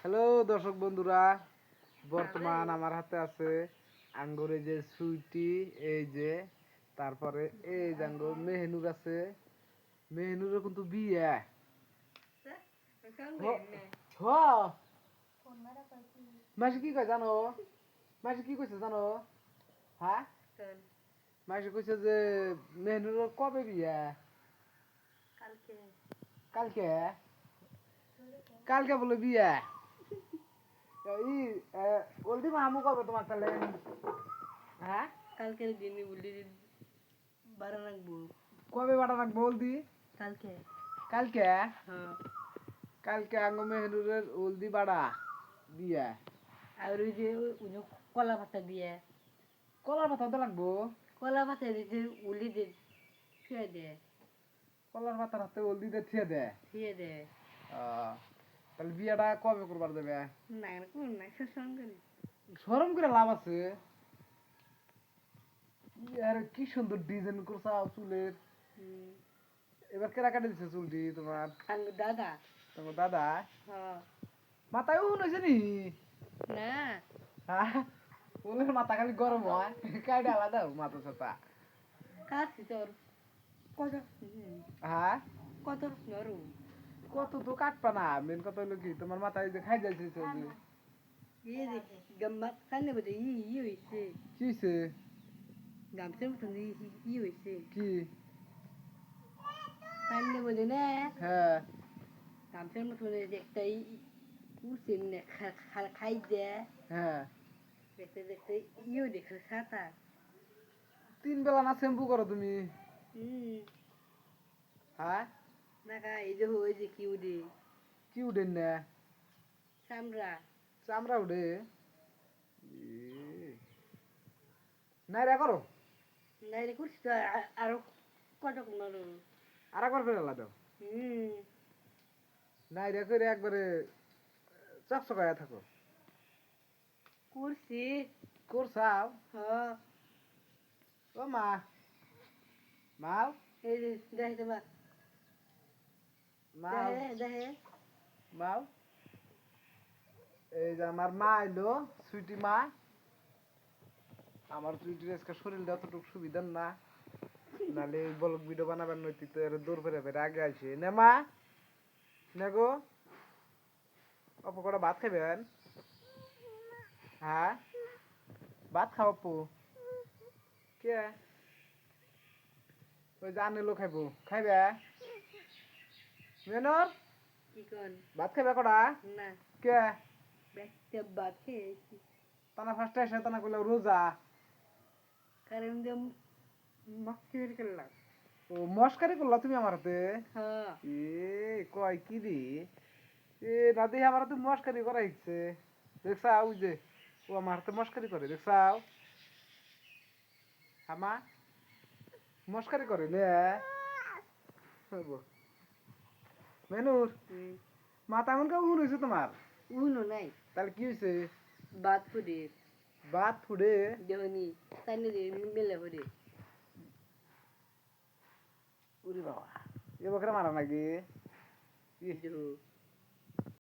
Hello দর্শক বন্ধুরা, বর্তমান আমার হাতে আছে আঙ্গুর, এই যে সুইটি, এই যে তারপরে এই যে আঙ্গুর মেহনুর আছে। মেহনুরের কিন্তু বিয়ে মাসি কি কয় জানো? মাসি কি কইছে জানো? হ্যাঁ, মাসি কইছে যে মেহনুরের কবে বিয়ে? কালকে। কালকে বলে বিয়ে। ই ওলদি মামু কবে তোমার তাহলে? হ্যাঁ, কালকের দিনই বলি বাড়া রাখবো। কবে বাটা রাখবো ওলদি? কালকে। কালকে। হ্যাঁ। কালকে আঙ্গ মেহনুরের ওলদি বাড়া বিয়া। আর ওই যে কলা পাতা দিয়ে কলার পাতা তো লাগবো। কলা পাতা দিয়ে উলি দিয়ে ছুঁয়ে দেয়। কলার পাতার হাতে ওলদি দিয়ে থিয়ে দে। ছুঁয়ে দেয়। তাহলে বিয়াটা কবে করবার দেবে? না কোন না শোষণ করে। শরম করে লাভ আছে। আর কি সুন্দর ডিজাইন করছা চুলের। এবার কেরা কাটে দিছে চুলটি তোমার? দাদা। তোমার দাদা? হ্যাঁ। মাথায় উন হয়েছে নি? না। হ্যাঁ, উলের মাথা খালি গরম হয়, কাইডে আলাদা মাথা ছাতা। কাটছি তোর কত। হ্যাঁ, কত নরম। কত তো কাটপা না, মেন কথা হলো কি তোমার মাথায় যে খাই যাইছে চলবে। ইয়ে যে গাম্মা কান্নে বলে ই হয়েছে। কি হইছে? গামছার মতন ই হয়েছে। কি? কান্নে বলে না হ্যাঁ, গামছার মতন একটা উঠছে খাই দেয়। হ্যাঁ। দেখতে দেখতে ইও দেখছে ছাতা। 3 বেলা না শ্যাম্পু করো তুমি? হ্যাঁ, না এই যে ওই যে কি উঠে কি উঠেন না? চামড়া। চামড়া উঠে? নাই রে করো। না রে করছি তো আরো কতক্ষণ নরম। আর একবার ফেরে আলাদা। নাই রে করে একবারে চকচকায়া থাকো। করছি। করছাও? হ্যাঁ। ও মা, মাও, এই যে দেখে দেবা মাও, দেখে মাও। এই যে আমার মা এলো, সুইটি মা। আমার সুইটির আজকে শরীরটা অতটুকু সুবিধার না, নালে ব্লগ ভিডিও বানাবার নৈতিক তো এর দূর ফেরে ফেরে আগে আসে না মা। না গো, অপু কটা ভাত খাবেন? হ্যাঁ, ভাত খাও অপু। কে? ওই যে আনিলো খাইবো, খাইবে? মেনর কি কন ভাত খাইবে কটা? না কে? একটা ভাত খেয়েছি। তানা ফার্স্টে এসে তানা কইলো রোজা। কারণ যে মস্তি করলাম। ও মস্কারি করলা তুমি আমার হাতে? হ্যাঁ। এ কয় কি রে? এ না দেখি আমার হাতে মস্কারি করা হচ্ছে। দেখছা ওই যে ও আমার হাতে মস্কারি করে, দেখছাও? আমা মস্কারি করে নে। মেনুর মাথা এমন কেমন হয়েছে তোমার? উনো নাই। তাহলে কি হয়েছে? ভাত ফুটে ভাত ফুড়ে? দেহনি তাইনে মেলে ফুটে। উরি বাবা, এ বকরে মারা নাকি? দেহ